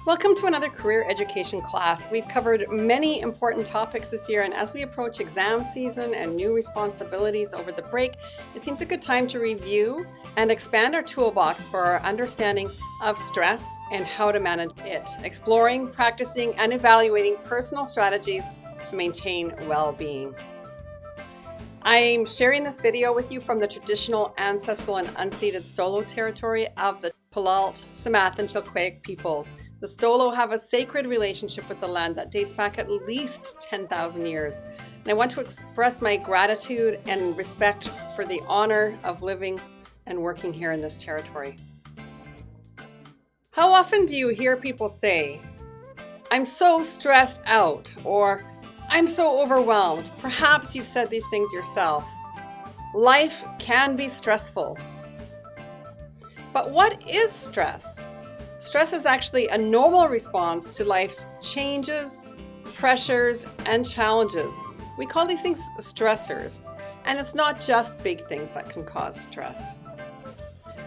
Welcome to another career education class. We've covered many important topics this year, and as we approach exam season and new responsibilities over the break, it seems a good time to review and expand our toolbox for our understanding of stress and how to manage it, exploring, practicing, and evaluating personal strategies to maintain well-being. I'm sharing this video with you from the traditional ancestral and unceded Stolo territory of the Puyallup, Sumac, and Chilquaque peoples. The Stolo have a sacred relationship with the land that dates back at least 10,000 years. And I want to express my gratitude and respect for the honor of living and working here in this territory. How often do you hear people say, "I'm so stressed out," or "I'm so overwhelmed"? Perhaps you've said these things yourself. Life can be stressful. But what is stress? Stress is actually a normal response to life's changes, pressures, and challenges. We call these things stressors, and it's not just big things that can cause stress.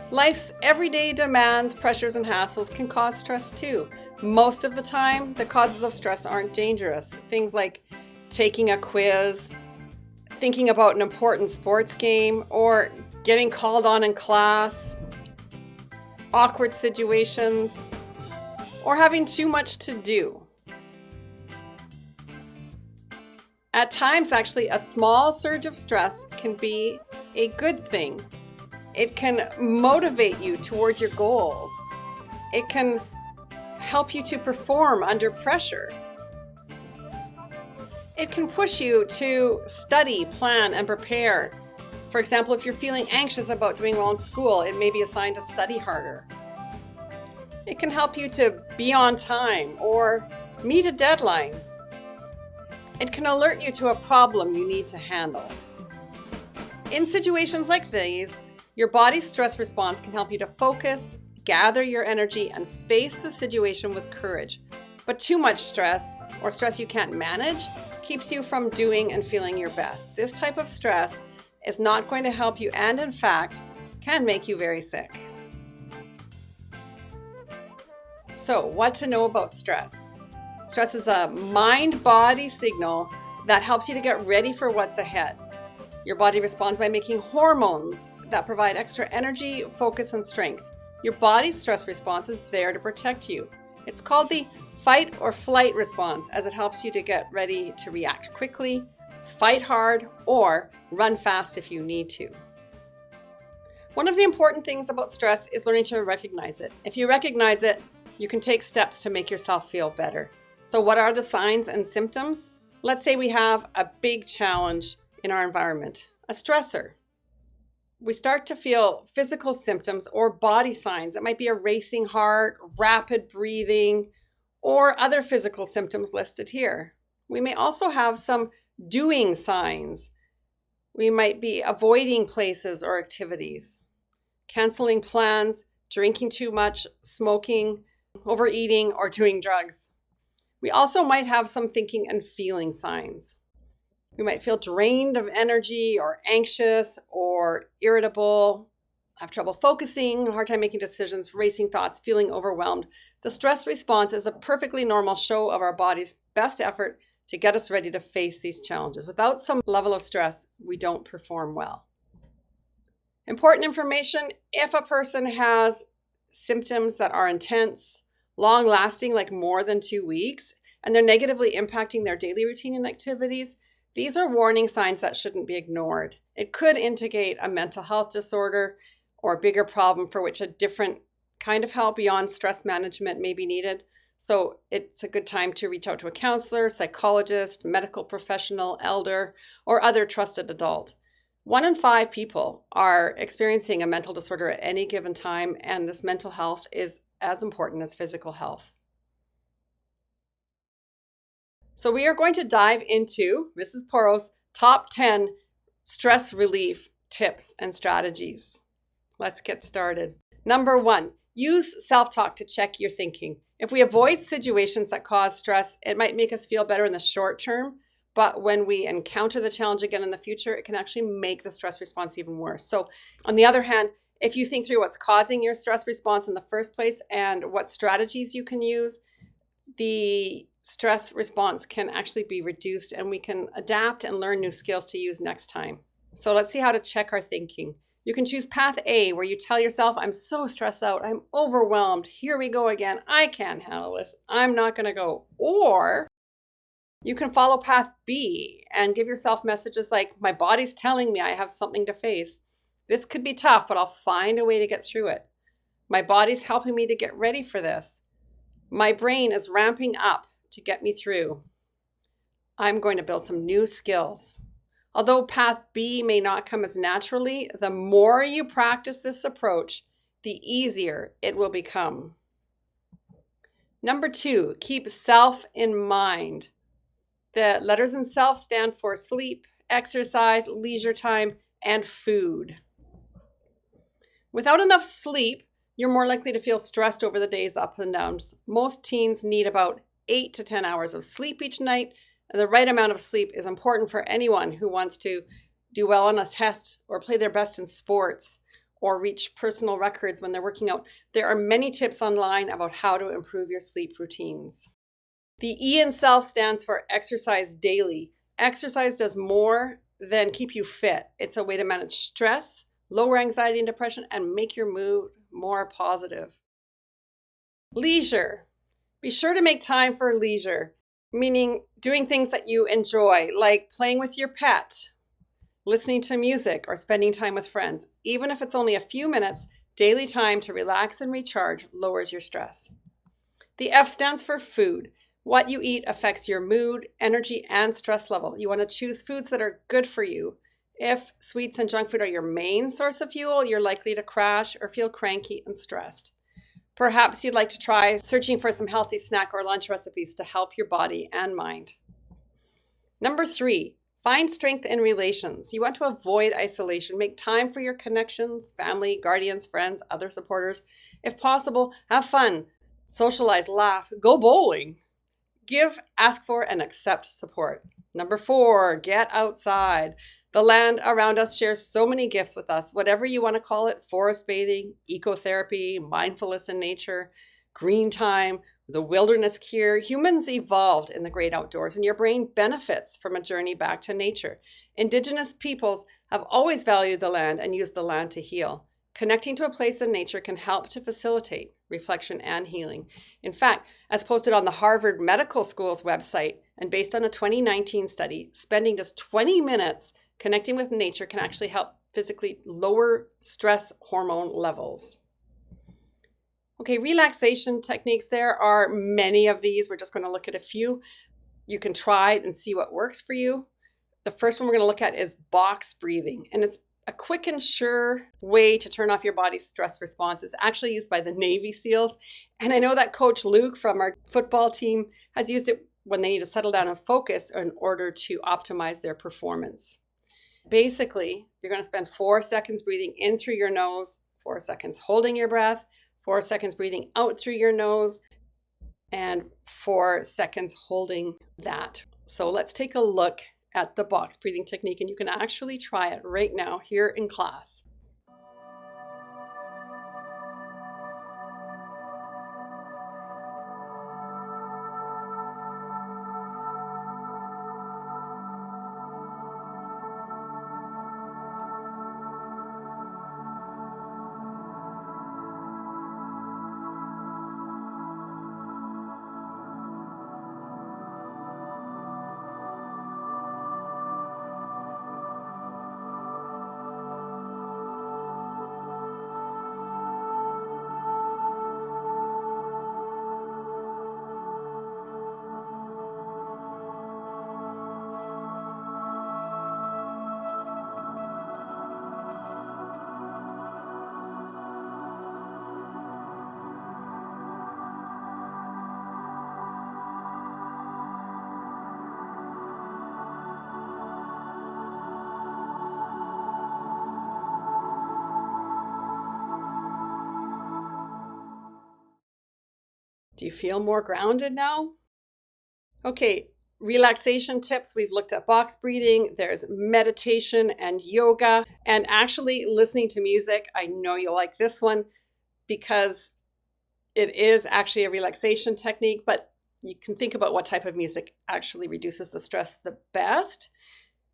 Life's everyday demands, pressures, and hassles can cause stress too. Most of the time, the causes of stress aren't dangerous. Things like taking a quiz, thinking about an important sports game, or getting called on in class, awkward situations, or having too much to do. At times, actually, a small surge of stress can be a good thing. It can motivate you toward your goals. It can help you to perform under pressure. It can push you to study, plan, and prepare. For example, if you're feeling anxious about doing well in school, it may be a sign to study harder. It can help you to be on time or meet a deadline. It can alert you to a problem you need to handle. In situations like these, your body's stress response can help you to focus, gather your energy, and face the situation with courage. But too much stress, or stress you can't manage, keeps you from doing and feeling your best. This type of stress is not going to help you, and in fact, can make you very sick. So, what to know about stress? Stress is a mind-body signal that helps you to get ready for what's ahead. Your body responds by making hormones that provide extra energy, focus, and strength. Your body's stress response is there to protect you. It's called the fight or flight response, as it helps you to get ready to react quickly, fight hard, or run fast if you need to. One of the important things about stress is learning to recognize it. If you recognize it, you can take steps to make yourself feel better. So what are the signs and symptoms? Let's say we have a big challenge in our environment, a stressor. We start to feel physical symptoms or body signs. It might be a racing heart, rapid breathing, or other physical symptoms listed here. We may also have some doing signs. We might be avoiding places or activities, canceling plans, drinking too much, smoking, overeating, or doing drugs. We also might have some thinking and feeling signs. We might feel drained of energy or anxious or irritable, have trouble focusing, hard time making decisions, racing thoughts, feeling overwhelmed. The stress response is a perfectly normal show of our body's best effort to get us ready to face these challenges. Without some level of stress, we don't perform well. Important information: if a person has symptoms that are intense, long-lasting, like more than 2 weeks, and they're negatively impacting their daily routine and activities, these are warning signs that shouldn't be ignored. It could indicate a mental health disorder or a bigger problem for which a different kind of help beyond stress management may be needed. So it's a good time to reach out to a counselor, psychologist, medical professional, elder, or other trusted adult. 1 in 5 people are experiencing a mental disorder at any given time, and this mental health is as important as physical health. So we are going to dive into Mrs. Poro's top 10 stress relief tips and strategies. Let's get started. Number 1, use self-talk to check your thinking. If we avoid situations that cause stress, it might make us feel better in the short term, but when we encounter the challenge again in the future, it can actually make the stress response even worse. So on the other hand, If you think through what's causing your stress response in the first place and what strategies you can use, the stress response can actually be reduced and we can adapt and learn new skills to use next time. So let's see how to check our thinking. You can choose path A, where you tell yourself, I'm so stressed out, I'm overwhelmed, here we go again, I can't handle this, I'm not going to go. Or you can follow path B and give yourself messages like, my body's telling me I have something to face. This could be tough, but I'll find a way to get through it. My body's helping me to get ready for this. My brain is ramping up to get me through. I'm going to build some new skills. Although path B may not come as naturally, the more you practice this approach, the easier it will become. Number 2, keep self in mind. The letters in self stand for sleep, exercise, leisure time, and food. Without enough sleep, you're more likely to feel stressed over the day's ups and downs. Most teens need about 8 to 10 hours of sleep each night. And the right amount of sleep is important for anyone who wants to do well on a test or play their best in sports or reach personal records when they're working out. There are many tips online about how to improve your sleep routines. The E in self stands for exercise daily. Exercise does more than keep you fit. It's a way to manage stress, lower anxiety and depression, and make your mood more positive. Leisure. Be sure to make time for leisure, meaning doing things that you enjoy, like playing with your pet, listening to music, or spending time with friends. Even if it's only a few minutes, daily time to relax and recharge lowers your stress. The F stands for food. What you eat affects your mood, energy, and stress level. You want to choose foods that are good for you. If sweets and junk food are your main source of fuel, you're likely to crash or feel cranky and stressed. Perhaps you'd like to try searching for some healthy snack or lunch recipes to help your body and mind. Number 3, find strength in relations. You want to avoid isolation. Make time for your connections, family, guardians, friends, other supporters. If possible, have fun, socialize, laugh, go bowling. Give, ask for, and accept support. Number 4, get outside. The land around us shares so many gifts with us, whatever you want to call it: forest bathing, ecotherapy, mindfulness in nature, green time, the wilderness cure. Humans evolved in the great outdoors, and your brain benefits from a journey back to nature. Indigenous peoples have always valued the land and used the land to heal. Connecting to a place in nature can help to facilitate reflection and healing. In fact, as posted on the Harvard Medical School's website and based on a 2019 study, spending just 20 minutes connecting with nature can actually help physically lower stress hormone levels. Okay, relaxation techniques. There are many of these. We're just going to look at a few. You can try and see what works for you. The first one we're going to look at is box breathing, and it's a quick and sure way to turn off your body's stress response. It's actually used by the Navy SEALs. And I know that Coach Luke from our football team has used it when they need to settle down and focus in order to optimize their performance. Basically, you're going to spend 4 seconds breathing in through your nose, 4 seconds holding your breath, 4 seconds breathing out through your nose, and 4 seconds holding that. So let's take a look at the box breathing technique, and you can actually try it right now here in class. Do you feel more grounded now? Okay, relaxation tips, we've looked at box breathing, there's meditation and yoga, and actually listening to music. I know you'll like this one because it is actually a relaxation technique, but you can think about what type of music actually reduces the stress the best.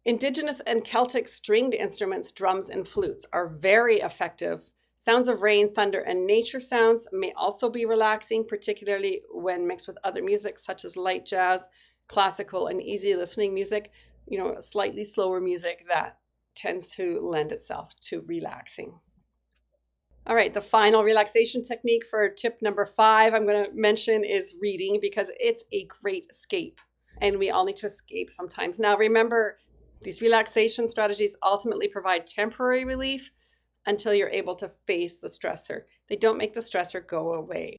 Indigenous and Celtic stringed instruments, drums and flutes, are very effective. Sounds of rain, thunder, and nature sounds may also be relaxing, particularly when mixed with other music such as light jazz, classical, and easy listening music. Slightly slower music that tends to lend itself to relaxing. All right, the final relaxation technique for tip number 5 I'm going to mention is reading, because it's a great escape, and we all need to escape sometimes. Now, remember, these relaxation strategies ultimately provide temporary relief until you're able to face the stressor. They don't make the stressor go away.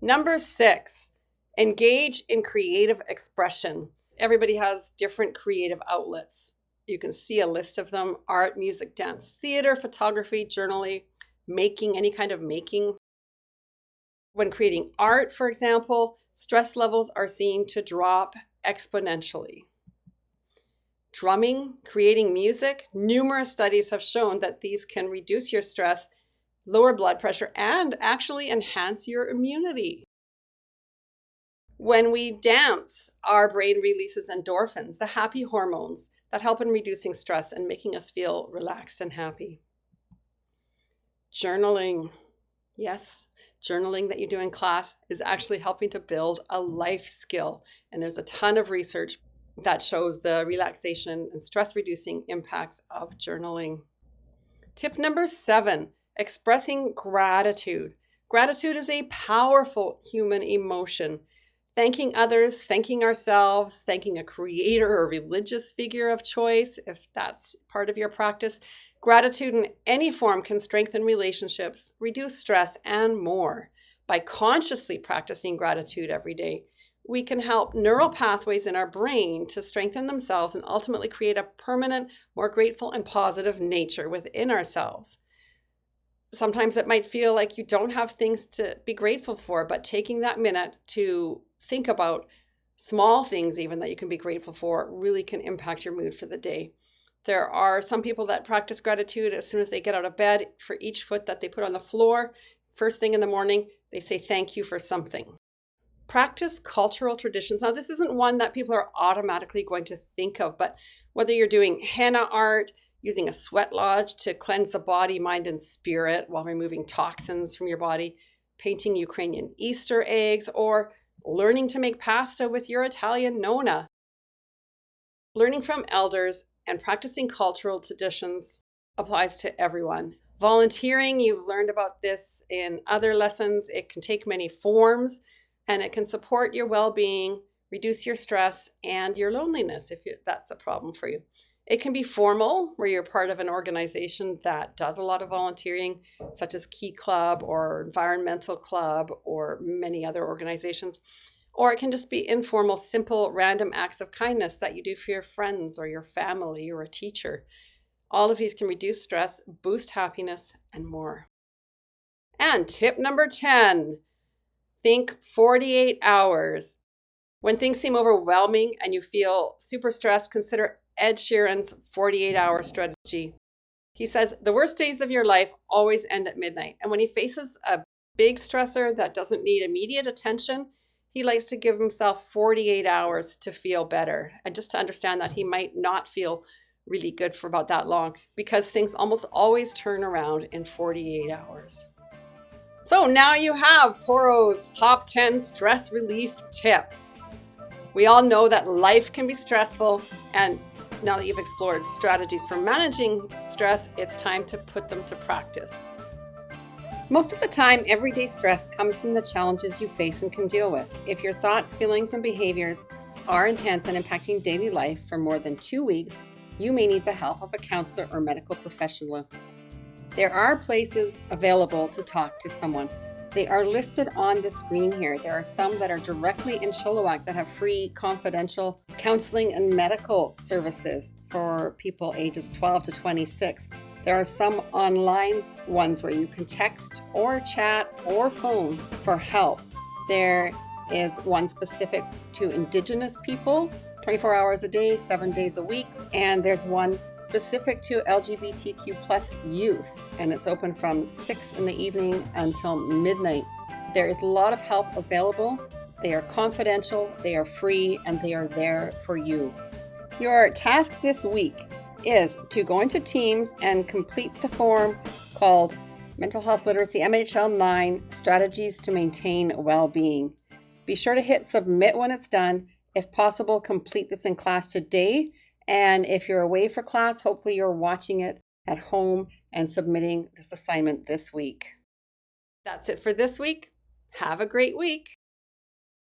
Number 6, engage in creative expression. Everybody has different creative outlets. You can see a list of them: art, music, dance, theater, photography, journaling, making, any kind of making. When creating art, for example, stress levels are seen to drop exponentially. Drumming, creating music, numerous studies have shown that these can reduce your stress, lower blood pressure, and actually enhance your immunity. When we dance, our brain releases endorphins, the happy hormones that help in reducing stress and making us feel relaxed and happy. Journaling. Yes, journaling that you do in class is actually helping to build a life skill. And there's a ton of research that shows the relaxation and stress reducing impacts of journaling. Tip number 7, expressing gratitude. Gratitude is a powerful human emotion. Thanking others, thanking ourselves, thanking a creator or religious figure of choice, if that's part of your practice. Gratitude in any form can strengthen relationships, reduce stress, and more. By consciously practicing gratitude every day, we can help neural pathways in our brain to strengthen themselves and ultimately create a permanent, more grateful and positive nature within ourselves. Sometimes it might feel like you don't have things to be grateful for, but taking that minute to think about small things even that you can be grateful for really can impact your mood for the day. There are some people that practice gratitude as soon as they get out of bed. For each foot that they put on the floor, first thing in the morning, they say thank you for something. Practice cultural traditions. Now, this isn't one that people are automatically going to think of, but whether you're doing henna art, using a sweat lodge to cleanse the body, mind, and spirit while removing toxins from your body, painting Ukrainian Easter eggs, or learning to make pasta with your Italian nonna. Learning from elders and practicing cultural traditions applies to everyone. Volunteering, you've learned about this in other lessons. It can take many forms, and it can support your well-being, reduce your stress, and your loneliness if that's a problem for you. It can be formal, where you're part of an organization that does a lot of volunteering, such as Key Club or Environmental Club or many other organizations. Or it can just be informal, simple, random acts of kindness that you do for your friends or your family or a teacher. All of these can reduce stress, boost happiness, and more. And tip number 10, think 48 hours. When things seem overwhelming and you feel super stressed, consider Ed Sheeran's 48-hour strategy. He says, the worst days of your life always end at midnight. And when he faces a big stressor that doesn't need immediate attention, he likes to give himself 48 hours to feel better. And just to understand that he might not feel really good for about that long, because things almost always turn around in 48 hours. So now you have Poro's top 10 stress relief tips. We all know that life can be stressful, and now that you've explored strategies for managing stress, it's time to put them to practice. Most of the time, everyday stress comes from the challenges you face and can deal with. If your thoughts, feelings, and behaviors are intense and impacting daily life for more than 2 weeks, you may need the help of a counselor or medical professional. There are places available to talk to someone. They are listed on the screen here. There are some that are directly in Chilliwack that have free, confidential counseling and medical services for people ages 12 to 26. There are some online ones where you can text or chat or phone for help. There is one specific to Indigenous people, 24 hours a day, 7 days a week. And there's one specific to LGBTQ plus youth, and it's open from 6 in the evening until midnight. There is a lot of help available. They are confidential, they are free, and they are there for you. Your task this week is to go into Teams and complete the form called Mental Health Literacy MHL9 Strategies to Maintain Well-Being. Be sure to hit submit when it's done. If possible, complete this in class today. And if you're away for class, hopefully you're watching it at home and submitting this assignment this week. That's it for this week. Have a great week.